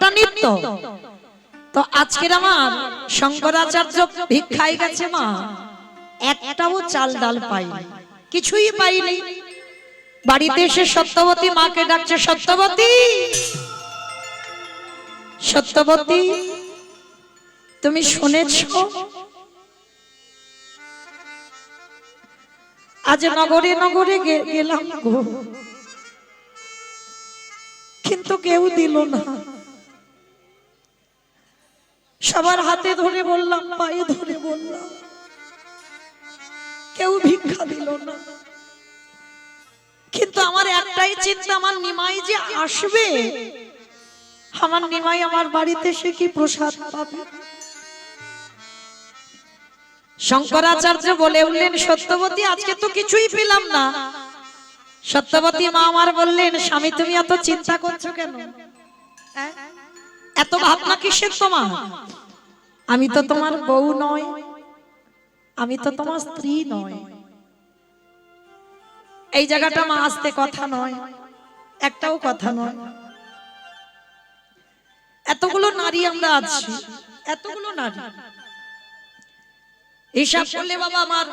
একটা নৃত্য। তো আজকের আমার শঙ্করাচার্য ভিক্ষায় গেছে মা, একটাও চাল ডাল পাইনি, কিছুই পাইনি। বাড়িতে এসে সত্যবতী মাকে ডাকছে, সত্যবতী, সত্যবতী তুমি শুনেছো আজ নগরে নগরে গেলাম গো, কিন্তু কেউ দিল না। সবার হাতে ধরে বললাম, পায়ে ধরে বললাম, কেউ ভিক্ষা দিল না। কিন্তু আমার একটাই চিন্তা, আমার নিমাই যে আসবে, আমার নিমাই আমার বাড়িতে সে কি প্রসাদ পাবে। শঙ্করাচার্য বলে উঠলেন, সত্যবতী আজকে তো কিছুই পেলাম না। সত্যবতী মা আমার বললেন, স্বামী তুমি এত চিন্তা করছো কেন, এত ভাবনা কিসের তোমার? আমি তো তোমার বউ নয়, আমি তো তোমার স্ত্রী নয়। এই জায়গাটা মা আসতে কথা নয়, একটাও কথা নয়। এতগুলো নারী আমরা আছি, এতগুলো নারী, হিসাব করলে বাবা আমার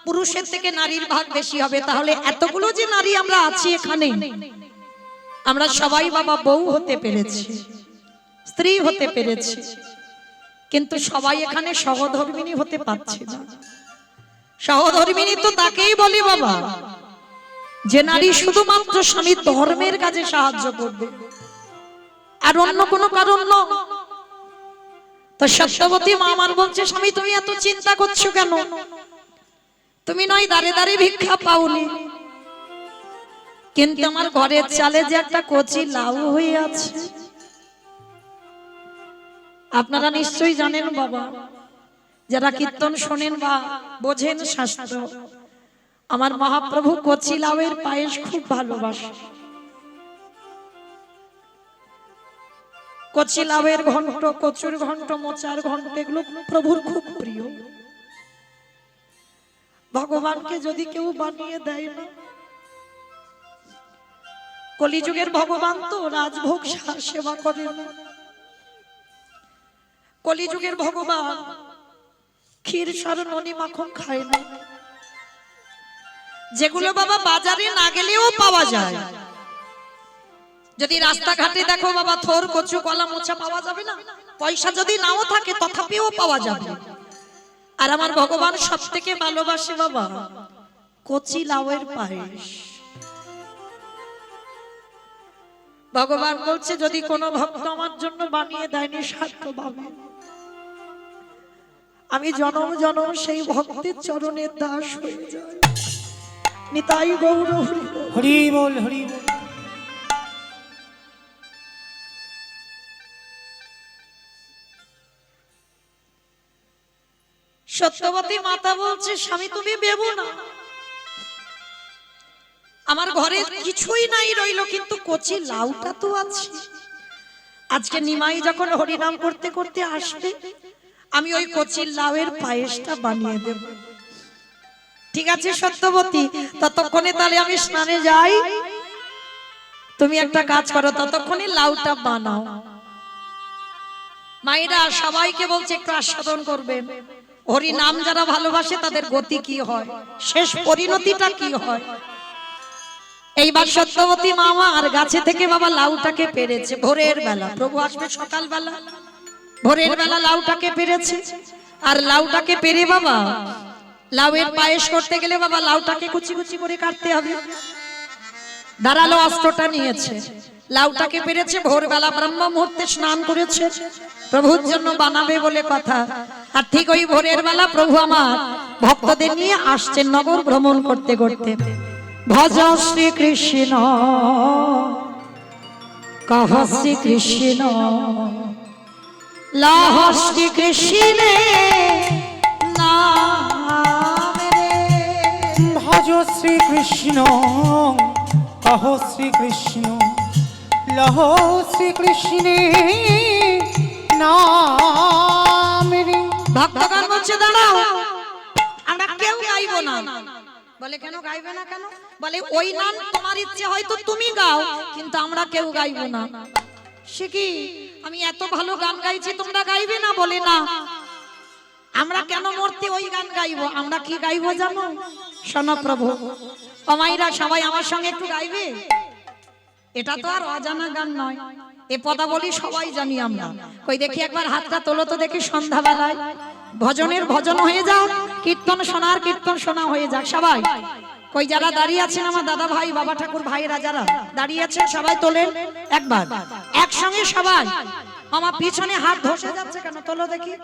পুরুষের থেকে নারীর ভাগ বেশি হবে। তাহলে এতগুলো যে নারী আমরা আছি এখানে, আমরা সবাই বাবা বউ হতে পেরেছি, স্ত্রী হতে পেরেছি, কিন্তু সবাই এখানে সহধর্মিণী হতে পারছে না। সহধর্মিণী তো তাকেই বলে বাবা যে নারী শুধুমাত্র স্বামীর ধর্মের কাজে সাহায্য করবে, আর অন্য কোনো কারণ নয়। তো সত্যবতী মা আমার বলছে, স্বামী তুমি এত চিন্তা করছো কেন? তুমি নয় দাঁড়ে দাঁড়ে ভিক্ষা পাওনি, কিন্তু আমার ঘরের চালে যে একটা কচি লাউ হয়ে আছে, আপনারা নিশ্চয়ই জানেন বাবা, যারা কীর্তন শোনেন বা বোঝেন শাস্ত্র, আমার মহাপ্রভু কচি লাউয়ের পায়েস খুব ভালোবাসে। কচি লাউয়ের ঘন্ট, কচুর ঘন্ট, মোচার ঘন্ট, এগুলো প্রভুর খুব প্রিয়। ভগবানকে যদি কেউ বানিয়ে দেয় না, কলিযুগের ভগবান তো রাজভোগ সেবা করে না। কলিযুগের ভগবান ক্ষীর সর ননি মাখন খায় না, যেগুলো বাবা বাজারে না গেলেও পাওয়া যায়। যদি রাস্তাঘাটে দেখো বাবা, থোর কচু কলা মোচা পাওয়া যাবে না? পয়সা যদি নাও থাকে তথাপিও পাওয়া যাবে। আর আমার ভগবান সব থেকে ভালোবাসে বাবা কচি লাউয়ের পায়েস। ভগবান বলছে, যদি কোনো ভক্ত আমার জন্য বানিয়ে দেয়নি স্বার্থভাবে, আমি জনম জনম সেই ভক্তের চরণের দাস হয়ে যাই। নিতাই গৌর হরি বল, হরি বল। সত্যবতী মাতা বলছে, স্বামী তুমি বেবো না, আমার ঘরে কিছুই নাই রইল, কিন্তু কচি লাউটা তো আছে। আজকে নিমাই যখন হরিনাম করতে করতে আসবে, আমি ওই কচি লাউয়ের পায়েসটা বানিয়ে দেব। ঠিক আছে সত্যবতী, ততক্ষণে তাহলে আমি স্নানে যাই, তুমি একটা কাজ করো, ততক্ষণে লাউটা বানাও। মায়েরা সবাইকে বলছে একটু আস্বাদন করবেন, হরি নাম যারা ভালোবাসে তাদের গতি কি হয়, শেষ পরিণতিটা কি হয়। এইবার সত্যবতী মামা আর গাছে থেকে বাবা লাউটাকে পেরেছে ভোরের বেলা, প্রভু আসবে সকাল বেলা, ভোরের বেলা লাউটাকে পেরেছে। আর লাউটাকে পেরে বাবা লাউয়ের পায়েস করতে গেলে বাবা লাউটাকে কুচি কুচি করে কাটতে হবে। ধারালো অস্ত্রটা নিয়েছে, লাউটাকে পেরেছে, ভোরবেলা ব্রহ্ম মুহূর্তে স্নান করেছে, প্রভুর জন্য বানাবে বলে কথা। আর ঠিক ওই ভোরের বেলা প্রভু আমার ভক্তদের নিয়ে আসছেন নগর ভ্রমণ করতে করতে। ভজ শ্রী কৃষ্ণ কহ শ্রী কৃষ্ণ লাহ শ্রী কৃষ্ণে নামে। ভজ শ্রী কৃষ্ণ কহ শ্রী কৃষ্ণ লহ শ্রী কৃষ্ণে নামে। ভক্তগণ বলছে দাঁড়াও, আমরা কেউ গাইবো না। বলে কেন গাইবে না কেন? বলে ওই নাম তোমার ইচ্ছে হয়তো তুমি গাও, কিন্তু আমরা কেউ গাইবো না। সে কি আমি এত ভালো গান গাইছি তোমরা গাইবে না? বলে না, আমরা কেন মরতে ওই গান গাইবো? আমরা কি গাইবো জানো? শোনো প্রভু, অমাইরা সবাই আমার সঙ্গে একটু গাইবে। এটা তো আর অজানা গান নয়, এ পদাবলী সবাই জানি আমরা। কই দেখি একবার হাতটা তোলো তো দেখি। সন্ধ্যাবেলায় ভজনের ভজন হয়ে যাক, কীর্তন শোনার কীর্তন শোনা হয়ে যাক। সবাই কই যারা দাঁড়িয়ে আছেন আমার দাদা ভাই, বাবা ঠাকুর ভাইরা যারা দাঁড়িয়ে আছেন সবাই তোলেন একবার একসঙ্গে সবাই। আমার পিছনে হাত ধসে যাচ্ছে কেন? তোলো দেখি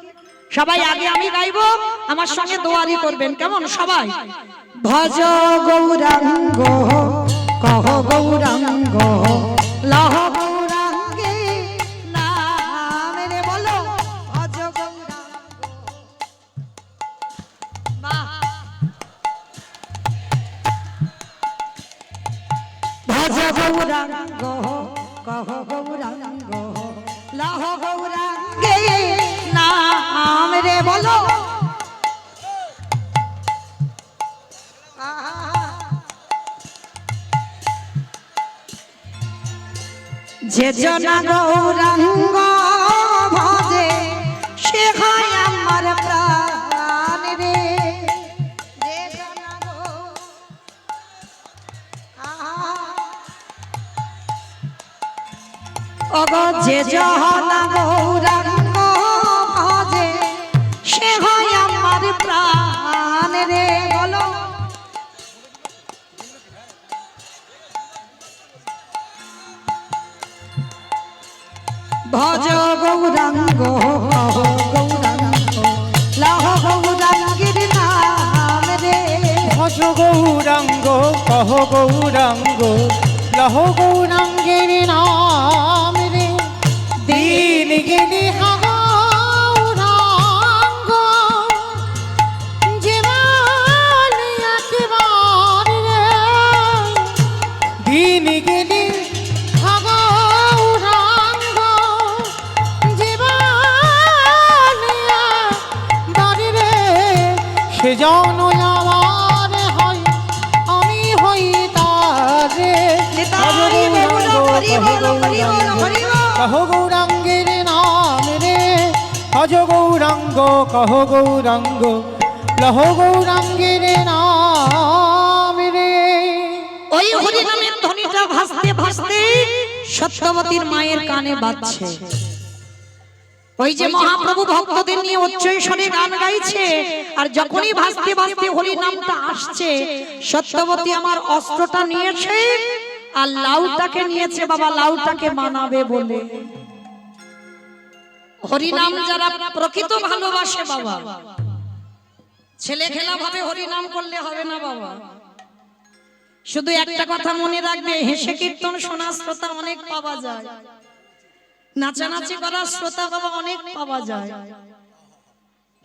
সবাই। আগে আমি গাইবো, আমার সঙ্গে দোয়ারি করবেন, কেমন? সবাই ভজ গৌরাঙ্গ কহ গৌরাঙ্গ লহ গৌরাঙ্গে নাম রে বলো ভজ গৌরাঙ্গ। বাহ! ভজ গৌরাঙ্গ কহ গৌরাঙ্গ লহ গৌরাঙ্গে নাম রে বলো। যে জনা গৌরাঙ্গ ভজে সে হয় আমার প্রাণ রে। যে জনা ওগো যে জনা গৌরাঙ্গ ভজে সে হয় আমার প্রাণ রে। বলো ভজ গৌরাঙ্গ গৌরাঙ্গ লহ গৌরাঙ্গের নাম রে। ভজ গৌরাঙ্গ কহ গৌরাঙ্গ লহ গৌরাঙ্গের নাম রে। দিন গেলে গৌরাঙ্গ জীবন একবার রে। দিন গেলে গৌরাঙ্গ জীবন একবার রে। সে জন আমার হয় আমি হই তারে। কহ গৌরাঙ্গের নাম রে। ভজ গৌরাঙ্গ কহ গৌরাঙ্গ লহ গৌরাঙ্গের নাম রে। ওই হরি নামের ধ্বনিটা ভাসতে ভাসতে সত্যবতীর মায়ের কানে বাজছে। ওই যে মহাপ্রভু ভক্তদের নিয়ে উচ্চৈঃস্বরে গান গাইছে, আর যখনই ভাসতে ভাসতে হরি নামটা আসছে, সত্যবতী আমার অস্ত্রটা নিয়েছে আর লাউটাকে নিয়েছে বাবা, লাউটাকে মানাবে বলে। হরি নাম যারা প্রকৃত ভালোবাসে বাবা, ছেলে খেলা ভাবে হরি নাম করলে হবে না বাবা। শুধু একটা কথা মনে রাখবে, হেসে কীর্তন শোনা শ্রোতা অনেক পাওয়া যায়, নাচানাচি করা শ্রোতা বাবা অনেক পাওয়া যায়,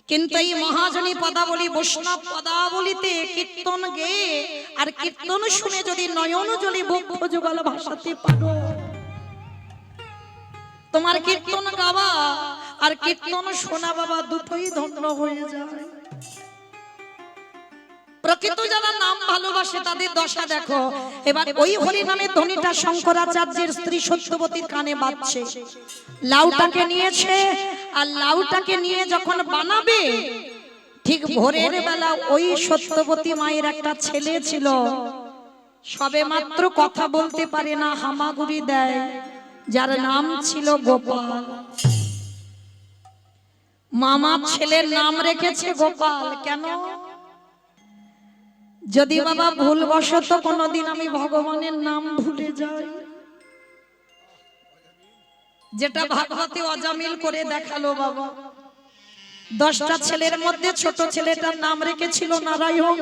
কিন্তু এই মহাজনী পদাবলী বৈষ্ণব পদাবলীতে কীর্তন গেয়ে আর কীর্তন শুনে যদি নয়ন জলি বক্ষ যুগল ভাসাতে পারো, তোমার কীর্তন গাওয়া আর কীর্তন শোনা বাবা দুটোই ধন্য হয়ে যায়। প্রকৃত যারা নাম ভালোবাসে তাদের দশা দেখো। এবার ওই হরি নামের ধ্বনিটা শঙ্করাচার্যের স্ত্রী সত্যবতীর কানে বাজছে। লাউটাকে নিয়েছে, আর লাউটাকে নিয়ে যখন বানাবে, ঠিক ভোরের বেলা ওই সত্যবতী মায়ের একটা ছেলে ছিল, সবে মাত্র কথা বলতে পারে না, হামাগুড়ি দেয়, যার নাম ছিল গোপাল। মামা ছেলের নাম রেখেছে গোপাল। কেন? যদি বাবা ভুলবশত কোনদিন আমি ভগবানের নাম ভুলে যাই, যেটা ভাগবতে অজামিল করে দেখালো বাবা, 10টা ছেলের মধ্যে ছোট ছেলেটার নাম রেখেছিল নারায়ণ।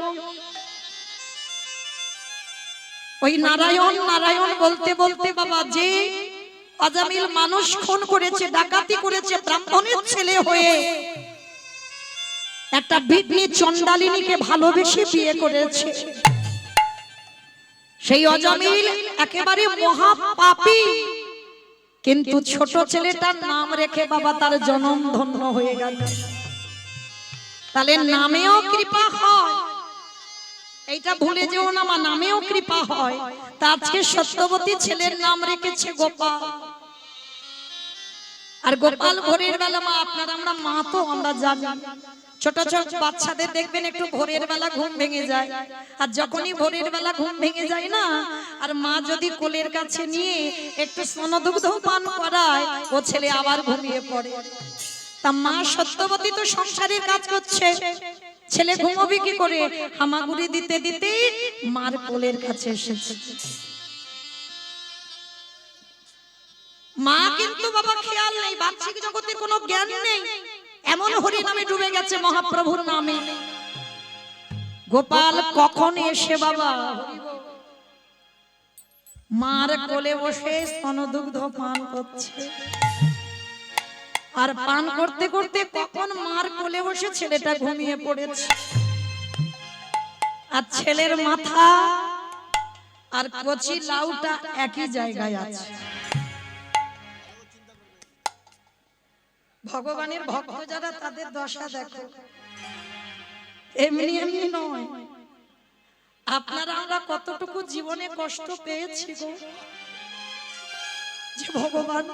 ওই নারায়ণ নারায়ণ বলতে বলতে বাবা যে অজামিল মানুষ খুন করেছে, ডাকাতি করেছে, ব্রাহ্মণের ছেলে হয়ে একটা বিধি চণ্ডালিনীকে ভালোবেসে বিয়ে করেছে, সেই অজামিল একেবারে মহাপাপী, কিন্তু ছোট ছেলেটার নাম রেখে বাবা তার জন্ম ধন্য হয়ে গেল। তাহলে নামেও কৃপা হয়, এইটা ভুলে যেও না, মা, নামেও কৃপা হয়। তা আজকে সত্যবতী ছেলের নাম রেখেছে গোপাল। আর গোপাল ভোরের বেলা মা, আপনারা আমরা মা তো আমরা জানি, ছোট ছোট বাচ্চাদের দেখবেন একটু ভোরের বেলা ঘুম ভেঙে যায়, আর যখনই ভোরের বেলা ঘুম ভেঙে যায় না, আর মা যদি কোলের কাছে নিয়ে একটু স্তনদুগ্ধ পান করায়, ও ছেলে আবার ঘুমিয়ে পড়ে। তা মা সত্যবতী তো সংসারের কাজ করছে, ছেলে ঘুমোবে কি করে? হামাগুড়ি দিতে দিতে মার কোলের কাছে এসেছে। মা কিন্তু বাবা খেয়াল নেই, বাহ্যিক জগতের কোনো জ্ঞান নেই, এমন হরি নামে ডুবে গেছে, মহাপ্রভুর নামে। গোপাল কখন এসে বাবা মার কোলে বসে স্তনদুগ্ধ পান করছে, আর পান করতে করতে কখন মার কোলে বসে ছেলেটা ঘুমিয়ে পড়েছে। আর ছেলের মাথা আর কচি লাউটা একই জায়গায় আছে। ভগবানের ভক্ত যারা, তাদের দশা দেখো, এমনি এমনি নয়। আপনারা আমরা কতটুকু জীবনে কষ্ট পেয়েছি গো, যে ভগবান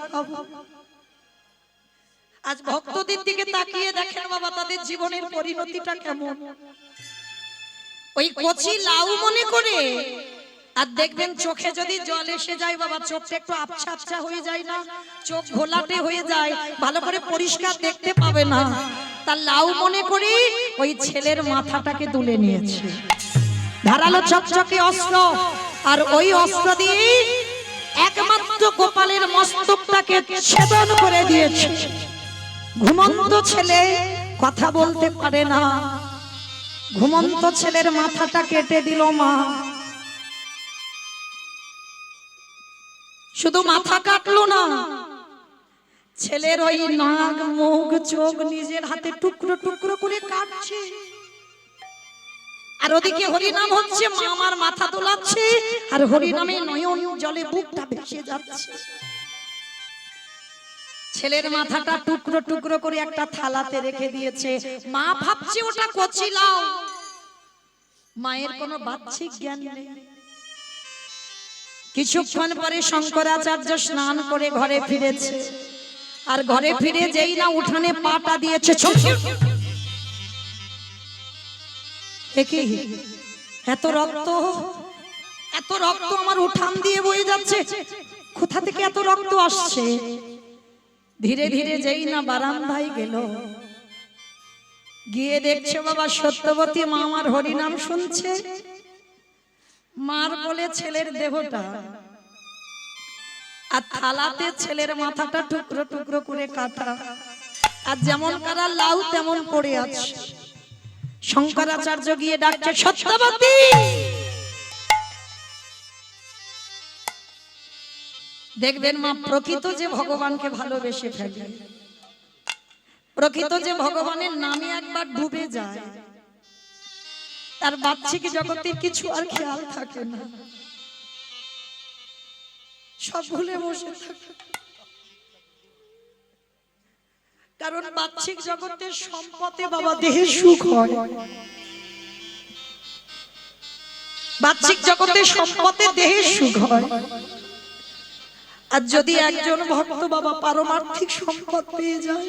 আজ ভক্তদের দিকে তাকিয়ে দেখেন বাবা, তাদের জীবনের পরিণতিটা কেমন। ওই কচি লাউ মনে করে, আর দেখবেন চোখে যদি জল এসে যায় বাবা, চোখটা একটু আবছা আবছা হয়ে যায় না, চোখ ঘোলাটে হয়ে যায়, ভালো করে পরিষ্কার দেখতে পাবে না। তার লাউ মনে করে ওই ছেলের মাথাটাকে তুলে নিয়েছে, ধারালো চকচকে অস্ত্র, আর ওই অস্ত্র দিয়ে একমাত্র গোপালের মস্তকটাকে ছেদন করে দিয়েছে। ঘুমন্ত ছেলে কথা বলতে পারে না, ঘুমন্ত ছেলের মাথাটা কেটে দিল মা। শুধু মাথা কাটলো না, ছেলের ওই নাক মুখ চোখ নিজের হাতে টুকরো টুকরো করে কাটছে, আর ওদিকে হরিনাম হচ্ছে, মা আমার মাথা দোলাচ্ছে, আর হরিনামে নয়ন জলে বুকটা ভেসে যাচ্ছে। ছেলের মাথাটা টুকরো টুকরো করে একটা থালাতে রেখে দিয়েছে। মা ভাবছে ওটা কচি লাউ, মায়ের কোনো বাহ্যিক জ্ঞান নেই। কিছুক্ষণ পরে শঙ্করাচার্য স্নান করে ঘরে ফিরেছে, আর ঘরে ফিরে যেই না উঠানে পাটা দিয়েছে, এত রক্ত, এত রক্ত আমার উঠান দিয়ে বয়ে যাচ্ছে, কোথা থেকে এত রক্ত আসছে? ধীরে ধীরে যেই না বারান্দায় গেল, গিয়ে দেখছে বাবা সত্যবতী মা আমার হরিনাম শুনছে, মার বলে ছেলের দেহটা, আর থালাতে ছেলের মাথাটা টুকরো টুকরো করে কাটা, আর যেমন কারা লাউ তেমন পড়ে আছে। শঙ্করাচার্য গিয়ে ডাকছে, সত্যবতী! দেখবেন মা, প্রকৃত যে ভগবানকে ভালোবেসে ফেলে, প্রকৃত যে ভগবানের নামে একবার ডুবে যায়, তার বাহ্যিক জগতের কিছু আর খেয়াল থাকে না, সব ভুলে বসে থাকে। কারণ বাহ্যিক জগতের সম্পদে বাবা দেহে সুখ হয়, বাহ্যিক জগতের সম্পদে দেহে সুখ হয়। আর যদি একজন ভক্ত বাবা পারমার্থিক সম্পদ পেয়ে যায়,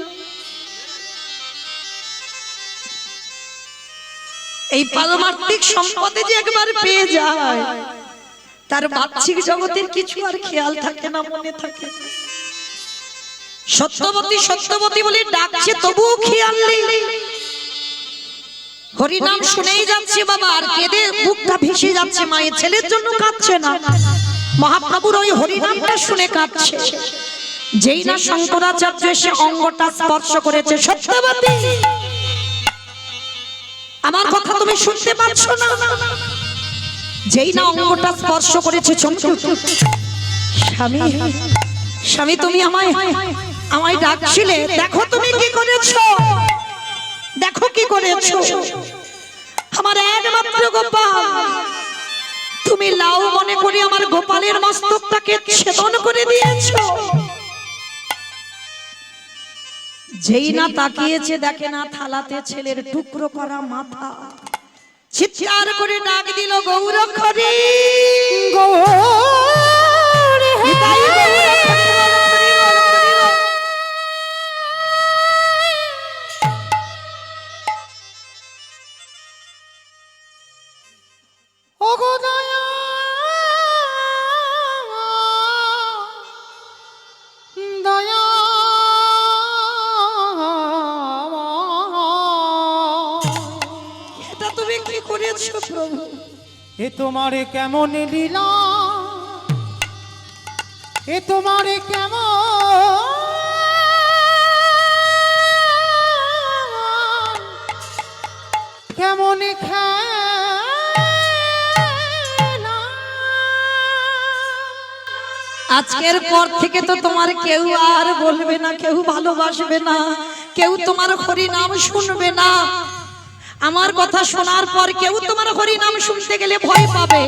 এই পারমার্থিক সম্পদে যে একবার পেয়ে যায়, তার বাহ্যিক জগতের কিছু আর খেয়াল থাকে না, মনে থাকে। সত্যবতী সত্যবতী বলে ডাকছে, তবুও খেয়াল নেই। হরিনাম শুনেই যাচ্ছে বাবা, আর কেঁদে বুকটা ভেসে যাচ্ছে, মায়ের ছেলের জন্য কাঁদছে না, মহাপ্রভুর ওই হরিনামটা শুনে কাঁদছে। যেই না শঙ্করাচার্য এসে অঙ্গটা স্পর্শ করেছে, সত্যবতী আমার কথা তুমি শুনতে পাচ্ছ না? যেই না অঙ্গটা স্পর্শ করেছে, স্বামী স্বামী তুমি আমায় আমায় ডাকছিলে, দেখো তুমি কি করেছো, দেখো কি করেছো, আমার একমাত্র গোপাল, তুমি লাউ মনে করে আমার গোপালের মস্তকটাকে ছেদন করে দিয়েছো। যেই না তাকিয়েছে, দেখে না থালাতে ছেলের টুকরো করা মাথা, চিৎকার করে ডাক দিল, গৌরক্ষরী করেছো প্রভু? এ তোমার কেমন লীলা, এ তোমার কেমন খেলা। আজকের পর থেকে তো তোমার কেউ আর বলবে না, কেউ ভালোবাসবে না, কেউ তোমার হরি নাম শুনবে না। আমার কথা শোনার পর কেউ তোমার হরি নাম শুনতে গেলে ভয় পাবে।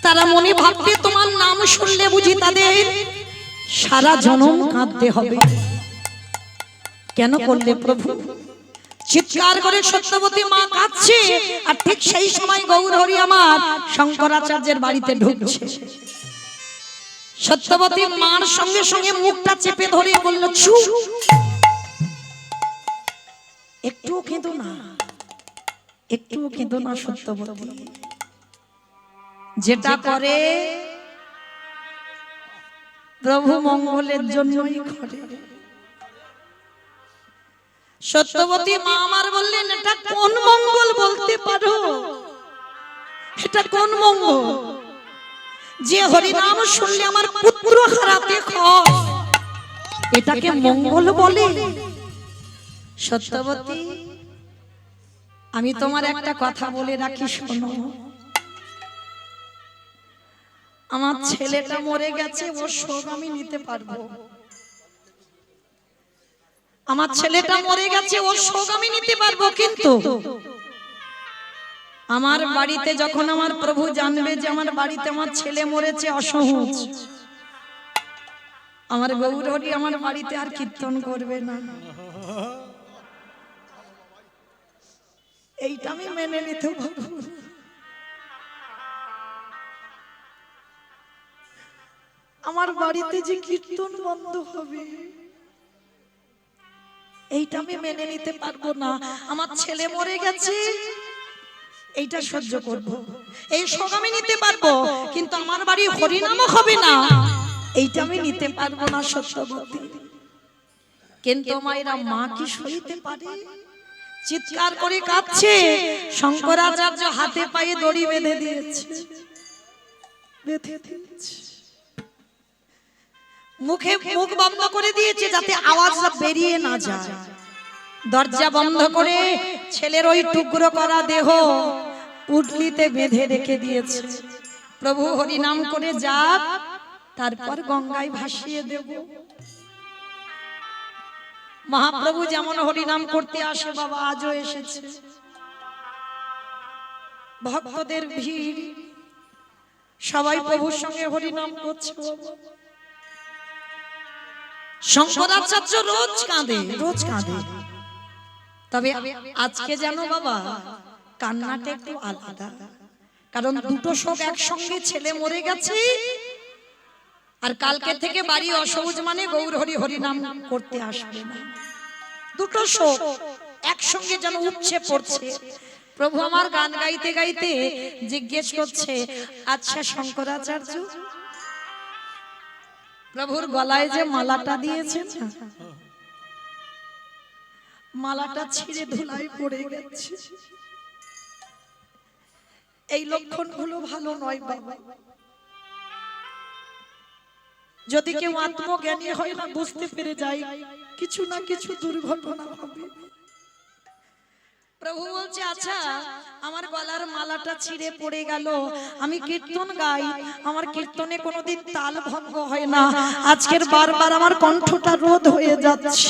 তারা মনে ভাববে তোমার নাম শুনলে বুঝি তাদের সারা জনম কাঁদতে হবে। কেন করলে প্রভু? চিৎকার করে সত্যবতী মা কাঁদছে, আর ঠিক সেই সময় গৌর হরি আমার শঙ্করাচার্যের বাড়িতে ঢুকছে। সত্যবতী মার সঙ্গে সঙ্গে মুখটা চেপে ধরে বলল, চুপ, একটুও কেঁদো না, একটুও কেঁদো না সত্যবতী। যেটা করে প্রভু মঙ্গলের জন্যই করে। সত্যবতী মা আমার বললেন, এটা কোন মঙ্গল বলতে পারো? এটা কোন মঙ্গল যে হরিনাম শুনলে আমার পুত্র হারাতে হয়, এটাকে মঙ্গল বলে? সত্যবতী, আমি তোমার একটা কথা বলে রাখি, শোনো। আমার ছেলেটা মরে গেছে, ওর শোক আমি নিতে পারবো। আমার ছেলেটা মরে গেছে, ওর শোক আমি নিতে পারবো, কিন্তু আমার বাড়িতে যখন আমার প্রভু জানবে যে আমার বাড়িতে আমার ছেলে মরেছে অসহজ, আমার গৌর হরি আমার বাড়িতে আর কীর্তন করবে না। এইটা আমি মেনে নিতে পারবো। আমার বাড়িতে যে কীর্তন বন্ধ হবে, এইটা আমি মেনে নিতে পারবো না। আমার ছেলে মরে গেছে, এইটা সহ্য করব, এই শোক আমি নিতে পারবো, কিন্তু আমার বাড়ি হরিনামও হবে না, এইটা আমি নিতে পারবো না সত্যবতী। কিন্তু মায়েরা, মা কি সইতে পারে? চিৎকার করে কাঁদছে। শঙ্করাচার্য হাতে পায়ে দড়ি বেঁধে দিয়েছে, বেঁধে দিয়েছে, মুখে মুখ বন্ধ করে দিয়েছে যাতে আওয়াজটা বেরিয়ে না যায়। দরজা বন্ধ করে ছেলের ওই টুকরো করা দেহ পুটলিতে বেঁধে রেখে দিয়েছে। প্রভু হরি নাম করে যাক, তারপর গঙ্গায় ভাসিয়ে দেব। মহাপ্রভু যেমন হরি নাম করতে আসে, বাবা আজও এসেছে। ভক্তদের ভিড়, সবাই প্রভুর সঙ্গে হরি নাম করছে। শঙ্করাচার্য রোজ কাঁদে, রোজ কাঁদে, তবে আজকে যেন বাবা কান্নাটা একটু আলাদা, কারণ দুটো শোক একসঙ্গে, ছেলে মরে গেছে আর কালকে থেকে বাড়ি অসহজ, মানে গৌর হরি হরি নাম করতে আসবে না। দুটো শোক একসঙ্গে যেন উপচে পড়ছে। প্রভু আমার গান গাইতে গাইতে জিজ্ঞেস করছে, আচ্ছা শঙ্করাচার্য, প্রভুর গলায় যে মালাটা দিয়েছেন, মালাটা ছিঁড়ে ধুলায় পড়ে গেছে, এই লক্ষণগুলো ভালো নয় বাবা। যদি কেউ আত্মজ্ঞানী হয় না, বুঝতে পেরে যায় কিছু না কিছু দুর্ঘটনা হবে। প্রভু বলছে, আচ্ছা আমার গলার মালাটা ছিঁড়ে পড়ে গেল, আমি কীর্তন গাই, আমার কীর্তনে কোনোদিন তাল ভঙ্গ হয় না, আজকের বারবার আমার কণ্ঠটা রোধ হয়ে যাচ্ছে,